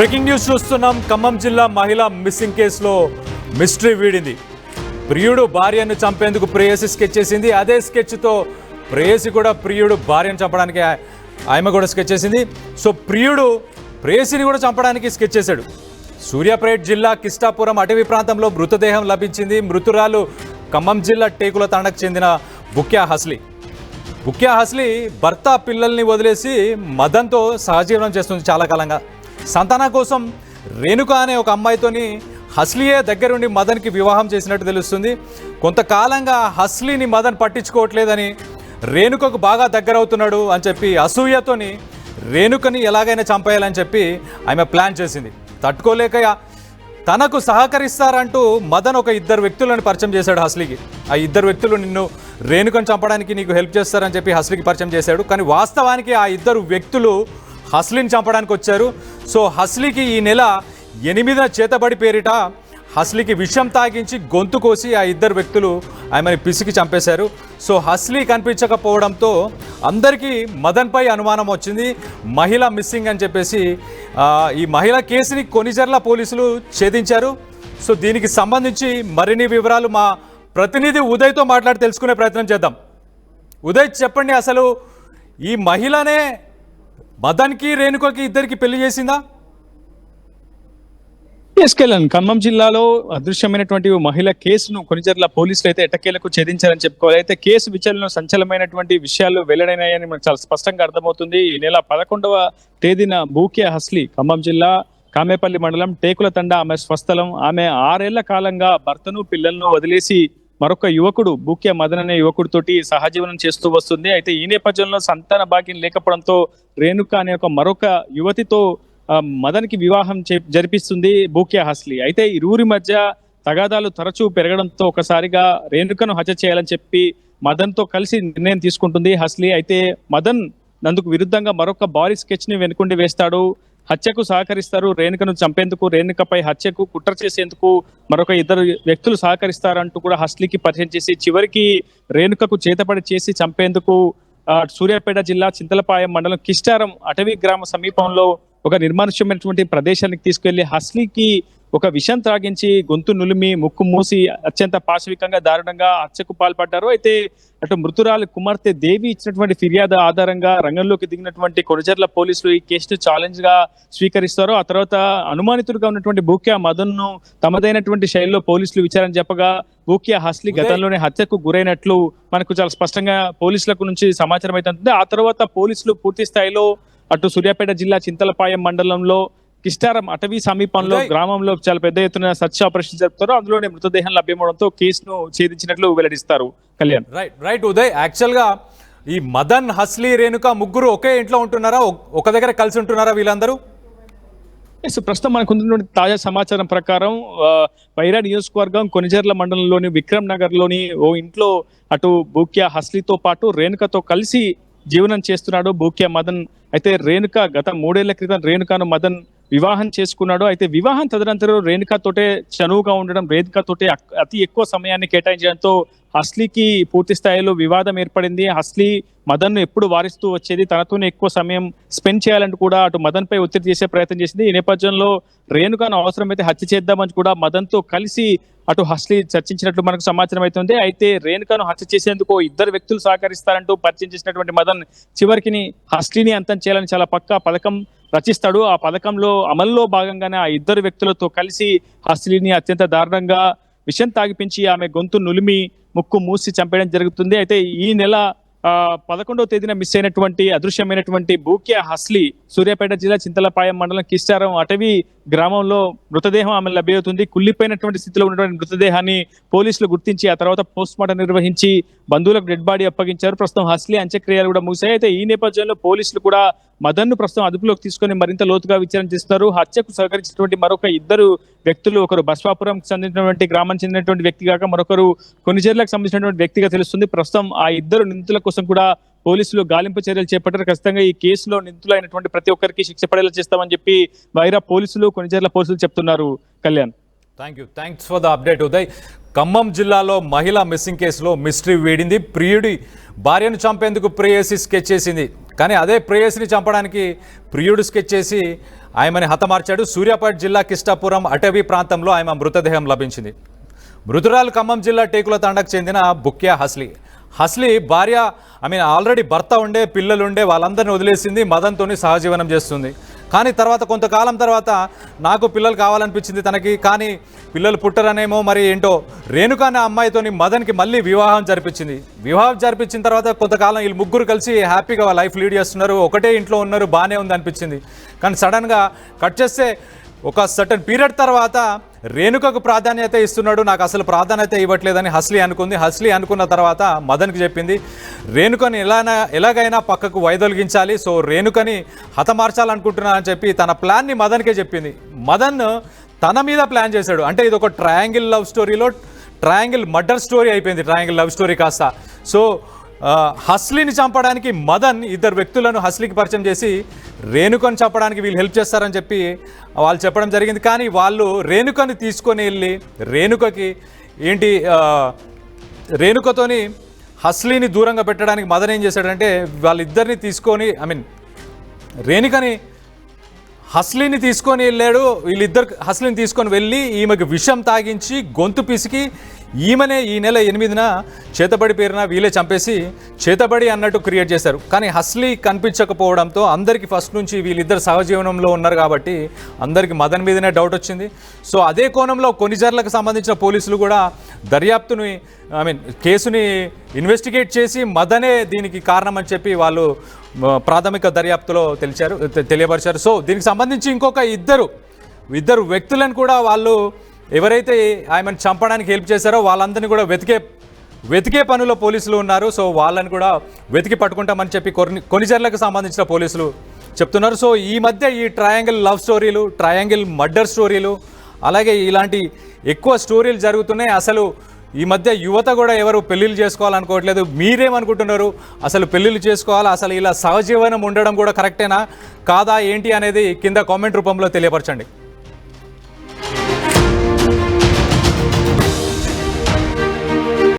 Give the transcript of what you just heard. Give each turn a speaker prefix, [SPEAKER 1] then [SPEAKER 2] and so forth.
[SPEAKER 1] Breaking news చూస్తున్నాం. ఖమ్మం జిల్లా మహిళ మిస్సింగ్ కేసులో మిస్టరీ వీడింది. ప్రియుడు భార్యను చంపేందుకు ప్రేయసి స్కెచ్ చేసింది. అదే స్కెచ్తో ప్రేయసి కూడా ప్రియుడు భార్యను చంపడానికి ఆమె కూడా స్కెచ్ చేసింది. సో ప్రియుడు ప్రేయసిని కూడా చంపడానికి స్కెచ్ చేశాడు. సూర్యాపేట జిల్లా కిష్టాపురం అటవీ ప్రాంతంలో మృతదేహం లభించింది. మృతురాలు ఖమ్మం జిల్లా టేకుల తండకు చెందిన బుక్యా హస్లీ. బుక్యా హస్లీ భర్త పిల్లల్ని వదిలేసి మదన్తో సహజీవనం చేస్తుంది చాలా కాలంగా. సంతానం కోసం రేణుక అనే ఒక అమ్మాయితోని హస్లీయే దగ్గరుండి మదన్కి వివాహం చేసినట్టు తెలుస్తుంది. కొంతకాలంగా హస్లీని మదన్ పట్టించుకోవట్లేదని, రేణుకకు బాగా దగ్గరవుతున్నాడు అని చెప్పి అసూయతోని రేణుకని ఎలాగైనా చంపేయాలని చెప్పి ఆమె ప్లాన్ చేసింది. తట్టుకోలేక తనకు సహకరిస్తారంటూ మదన్ ఒక ఇద్దరు వ్యక్తులను పరిచయం చేశాడు హస్లీకి. ఆ ఇద్దరు వ్యక్తులు నిన్ను రేణుకను చంపడానికి నీకు హెల్ప్ చేస్తారని చెప్పి హస్లీకి పరిచయం చేశాడు. కానీ వాస్తవానికి ఆ ఇద్దరు వ్యక్తులు హస్లీని చంపడానికి వచ్చారు. సో హస్లీకి ఈ నెల 8న చేతబడి పేరిట హస్లీకి విషం తాగించి గొంతు కోసి ఆ ఇద్దరు వ్యక్తులు ఆమెను పిసికి చంపేశారు. సో హస్లీ కనిపించకపోవడంతో అందరికీ మదన్పై అనుమానం వచ్చింది. మహిళ మిస్సింగ్ అని చెప్పేసి ఈ మహిళ కేసుని కొనిజర్ల పోలీసులు ఛేదించారు. సో దీనికి సంబంధించి మరిన్ని వివరాలు మా ప్రతినిధి ఉదయ్తో మాట్లాడి తెలుసుకునే ప్రయత్నం చేద్దాం. ఉదయ్, చెప్పండి, అసలు ఈ మహిళనే మదన్కి రేణుకకి ఇద్దరికి పెళ్లి చేసిందా?
[SPEAKER 2] తీసుకెళ్ళాను. ఖమ్మం జిల్లాలో అదృశ్యమైనటువంటి మహిళ కేసును కొనిజర్ల పోలీసులు అయితే ఎట్టకేలకు ఛేదించారని చెప్పుకోవాలి. అయితే కేసు విచారణలో సంచలనమైనటువంటి విషయాలు వెల్లడైనాయని మనకు చాలా స్పష్టంగా అర్థమవుతుంది. ఈ నెల 11వ తేదీన బూక్యా హస్లీ ఖమ్మం జిల్లా కామేపల్లి మండలం టేకుల తండ ఆమె స్వస్థలం. ఆమె 6 ఏళ్ల కాలంగా భర్తను పిల్లలను వదిలేసి మరొక యువకుడు బూక్యా మదన్ అనే యువకుడితోటి సహజీవనం చేస్తూ వస్తుంది. అయితే ఈ నేపథ్యంలో సంతాన భాగ్యం లేకపోవడంతో రేణుక అనే ఒక మరొక యువతితో మదన్కి వివాహం జరిపిస్తుంది బూక్యా హస్లీ. అయితే ఇరువురి మధ్య తగాదాలు తరచూ పెరగడంతో ఒకసారిగా రేణుకను హత్య చేయాలని చెప్పి మదన్తో కలిసి నిర్ణయం తీసుకుంటుంది హస్లీ. అయితే మదన్ నందుకు విరుద్ధంగా మరొక భారీ స్కెచ్ ని వెనుకుండి వేస్తాడు. హత్యకు సహకరిస్తారు. రేణుకను చంపేందుకు, రేణుకపై హత్యకు కుట్ర చేసేందుకు మరొక ఇద్దరు వ్యక్తులు సహకరిస్తారంటూ కూడా హస్లీకి పరిచయం చేసి చివరికి రేణుకకు చేతపడి చేసి చంపేందుకు సూర్యాపేట జిల్లా చింతలపాయం మండలం కిష్టారం అటవీ గ్రామ సమీపంలో ఒక నిర్మానుష్యమైనటువంటి ప్రదేశానికి తీసుకెళ్లి హస్లీకి ఒక విషం త్రాగించి గొంతు నులిమి ముక్కు మూసి అత్యంత పాశవికంగా దారుణంగా హత్యకు పాల్పడ్డారు. అయితే అటు మృతురాలి కుమార్తె దేవి ఇచ్చినటువంటి ఫిర్యాదు ఆధారంగా రంగంలోకి దిగినటువంటి కొనిజర్ల పోలీసులు ఈ కేసును ఛాలెంజ్ గా స్వీకరిస్తారు. ఆ తర్వాత అనుమానితుడిగా ఉన్నటువంటి బూక్యా మదన్ ను తమదైనటువంటి శైలిలో పోలీసులు విచారణ చెప్పగా బూక్యా హస్లీ గతంలోనే హత్యకు గురైనట్లు మనకు చాలా స్పష్టంగా పోలీసులకు నుంచి సమాచారం అయితే ఉంటుంది. ఆ తర్వాత పోలీసులు పూర్తి స్థాయిలో అటు సూర్యాపేట జిల్లా చింతలపాయం మండలంలో కిష్టారం అటవీ సమీపంలో గ్రామంలో చాలా పెద్ద ఎత్తున సర్చ్ ఆపరేషన్ జరుపుతారు. అందులోనే మృతదేహం లభ్యమవడంతో కేసును ఛేదించినట్లు వెల్లడిస్తారు. కళ్యాణ్.
[SPEAKER 1] రైట్ ఉదయ్, యాక్చువల్గా ఈ మదన్, హస్లీ, రేణుక ముగ్గురు ఒకే ఇంట్లో ఉంటున్నారా? ఒక దగ్గర కలిసి ఉంటున్నారా వీళ్ళందరూ?
[SPEAKER 2] ప్రస్తుతం మనకు ఉన్నటువంటి తాజా సమాచారం ప్రకారం వైరా నియోజకవర్గం కొనిజర్ల మండలంలోని విక్రమ్ నగర్ లోని ఓ ఇంట్లో అటు బూక్యా హస్లీతో పాటు రేణుకతో కలిసి జీవనం చేస్తున్నాడు బూక్యా మదన్. అయితే రేణుక గత 3 ఏళ్ల క్రితం రేణుకను మదన్ వివాహం చేసుకున్నాడు. అయితే వివాహం తదనంతరం రేణుకతోటే చనువుగా ఉండడం, రేణుకతోటే అతి ఎక్కువ సమయాన్ని కేటాయించడంతో హస్లీకి పూర్తి స్థాయిలో వివాదం ఏర్పడింది. హస్లీ మదన్ ను ఎప్పుడు వారిస్తూ వచ్చేది, తనతోనే ఎక్కువ సమయం స్పెండ్ చేయాలంటూ కూడా అటు మదన్ పై ఒత్తిడి చేసే ప్రయత్నం చేసింది. ఈ నేపథ్యంలో రేణుకను అవసరమైతే హత్య చేద్దామని కూడా మదన్ తో కలిసి అటు హస్లీ చర్చించినట్లు మనకు సమాచారం అవుతుంది. అయితే రేణుకను హత్య చేసేందుకు ఇద్దరు వ్యక్తులు సహకరిస్తారంటూ పరిచయం చేసినటువంటి మదన్ చివరికి హస్లీని అంతం చేయాలని చాలా పక్కా పథకం రచిస్తాడు. ఆ పథకంలో అమల్లో భాగంగానే ఆ ఇద్దరు వ్యక్తులతో కలిసి హస్లీని అత్యంత దారుణంగా విషం తాగిపించి ఆమె గొంతు నులిమి ముక్కు మూసి చంపేయడం జరుగుతుంది. అయితే ఈ నెల 11వ తేదీన మిస్ అయినటువంటి అదృశ్యమైనటువంటి బూక్యా హస్లీ సూర్యాపేట జిల్లా చింతలపాయం మండలం కిష్టారం అటవీ గ్రామంలో మృతదేహం ఆమె లభ్యమవుతుంది. కుళ్ళిపోయినటువంటి స్థితిలో ఉన్నటువంటి మృతదేహాన్ని పోలీసులు గుర్తించి ఆ తర్వాత పోస్ట్ మార్టం నిర్వహించి బంధువులకు డెడ్ బాడీ అప్పగించారు. ప్రస్తుతం హస్లీ అంత్యక్రియలు కూడా ముగిశాయి. అయితే ఈ నేపథ్యంలో పోలీసులు కూడా మదన్ ను ప్రస్తుతం అదుపులోకి తీసుకొని మరింత లోతుగా విచారణ చేస్తున్నారు. హత్యకు సహకరించినటువంటి మరొక ఇద్దరు వ్యక్తులు, ఒకరు బస్వాపురంకి చెందినటువంటి గ్రామానికి చెందినటువంటి వ్యక్తి కాక మరొకరు కొనిజర్లకు సంబంధించినటువంటి వ్యక్తిగా తెలుస్తుంది. ప్రస్తుతం ఆ ఇద్దరు నిందితుల కోసం కూడా పోలీసులు గాలింపు చర్యలు చేపట్టారు. ఖచ్చితంగా ఈ కేసులో నిందితులైనటువంటి ప్రతి ఒక్కరికి శిక్ష పడేలా చేస్తామని చెప్పి వైరా పోలీసులు, కొనిజర్ల పోలీసులు చెప్తున్నారు. Kalyan.
[SPEAKER 1] Thanks for the update Uday. Khammam జిల్లాలో మహిళ మిస్సింగ్ కేసులో మిస్టరీ వీడింది. ప్రియుడి భార్యను చంపేందుకు ప్రేయసి స్కెచ్ చేసింది. కానీ అదే ప్రేయసిని చంపడానికి ప్రియుడు స్కెచ్ చేసి ఆమెని హతమార్చాడు. సూర్యాపేట జిల్లా కిష్టాపురం అటవీ ప్రాంతంలో ఆమె మృతదేహం లభించింది. మృతురాలు ఖమ్మం జిల్లా టేకుల తాండకు చెందిన బుక్యా హస్లీ భార్య ఆల్రెడీ భర్త ఉండే పిల్లలు ఉండే వాళ్ళందరినీ వదిలేసింది, మదన్తోని సహజీవనం చేస్తుంది. కానీ తర్వాత కొంతకాలం తర్వాత నాకు పిల్లలు కావాలనిపించింది తనకి, కానీ పిల్లలు పుట్టరనేమో మరి ఏంటో రేణుక అనే అమ్మాయితోని మదన్కి మళ్ళీ వివాహం జరిపించిన తర్వాత కొంతకాలం వీళ్ళు ముగ్గురు కలిసి హ్యాపీగా వాళ్ళ లైఫ్ లీడ్ చేస్తున్నారు, ఒకటే ఇంట్లో ఉన్నారు, బాగానే ఉంది అనిపించింది. కానీ సడన్గా కట్ చేస్తే ఒక సర్టన్ పీరియడ్ తర్వాత రేణుకకు ప్రాధాన్యత ఇస్తున్నాడు, నాకు అసలు ప్రాధాన్యత ఇవ్వట్లేదని హస్లీ అనుకున్న తర్వాత మదన్కి చెప్పింది. రేణుకని ఎలాగైనా పక్కకు వైదొలిగించాలి, సో రేణుకని హతమార్చాలనుకుంటున్నా అని చెప్పి తన ప్లాన్ని మదన్కే చెప్పింది. మదన్ తన మీద ప్లాన్ చేశాడు. అంటే ఇది ఒక ట్రయాంగిల్ లవ్ స్టోరీలో ట్రయాంగిల్ మర్డర్ స్టోరీ అయిపోయింది, ట్రయాంగిల్ లవ్ స్టోరీ కాస్త. సో హస్లీని చంపడానికి మదన్ ఇద్దరు వ్యక్తులను హస్లీకి పరిచయం చేసి రేణుకని చంపడానికి వీళ్ళు హెల్ప్ చేస్తారని చెప్పి వాళ్ళు చెప్పడం జరిగింది. కానీ వాళ్ళు రేణుకని తీసుకొని వెళ్ళి రేణుకతోని హస్లీని దూరంగా పెట్టడానికి మదన్ ఏం చేశాడంటే వాళ్ళిద్దరిని తీసుకొని హస్లీని తీసుకొని వెళ్ళాడు. హస్లీని తీసుకొని వెళ్ళి ఈమెకి విషం తాగించి గొంతు పిసికి ఈమెనే ఈ నెల 8న చేతబడి పేరున వీళ్ళే చంపేసి చేతబడి అన్నట్టు క్రియేట్ చేశారు. కానీ హస్లీ కనిపించకపోవడంతో అందరికీ ఫస్ట్ నుంచి వీళ్ళిద్దరు సహజీవనంలో ఉన్నారు కాబట్టి అందరికీ మదన్ మీదనే డౌట్ వచ్చింది. సో అదే కోణంలో కొనిజర్లకు సంబంధించిన పోలీసులు కూడా దర్యాప్తుని కేసుని ఇన్వెస్టిగేట్ చేసి మదనే దీనికి కారణం అని చెప్పి వాళ్ళు ప్రాథమిక దర్యాప్తులో తెలియపరిచారు. సో దీనికి సంబంధించి ఇంకొక ఇద్దరు వ్యక్తులను కూడా వాళ్ళు ఎవరైతే ఆమెను చంపడానికి హెల్ప్ చేశారో వాళ్ళందరినీ కూడా వెతికే పనిలో పోలీసులు ఉన్నారు. సో వాళ్ళని కూడా వెతికి పట్టుకుంటామని చెప్పి కొనిజర్లకు సంబంధించిన పోలీసులు చెప్తున్నారు. సో ఈ మధ్య ఈ ట్రయాంగిల్ లవ్ స్టోరీలు, ట్రయాంగిల్ మర్డర్ స్టోరీలు, అలాగే ఇలాంటి ఎక్కువ స్టోరీలు జరుగుతున్నాయి. అసలు ఈ మధ్య యువత కూడా ఎవరు పెళ్ళిళ్ళు చేసుకోవాలనుకోవట్లేదు. మీరేమనుకుంటున్నారు? అసలు పెళ్ళిళ్ళు చేసుకోవాలా? అసలు ఇలా సహజీవనం ఉండడం కూడా కరెక్టేనా కాదా ఏంటి అనేది కింద కామెంట్ రూపంలో తెలియపరచండి.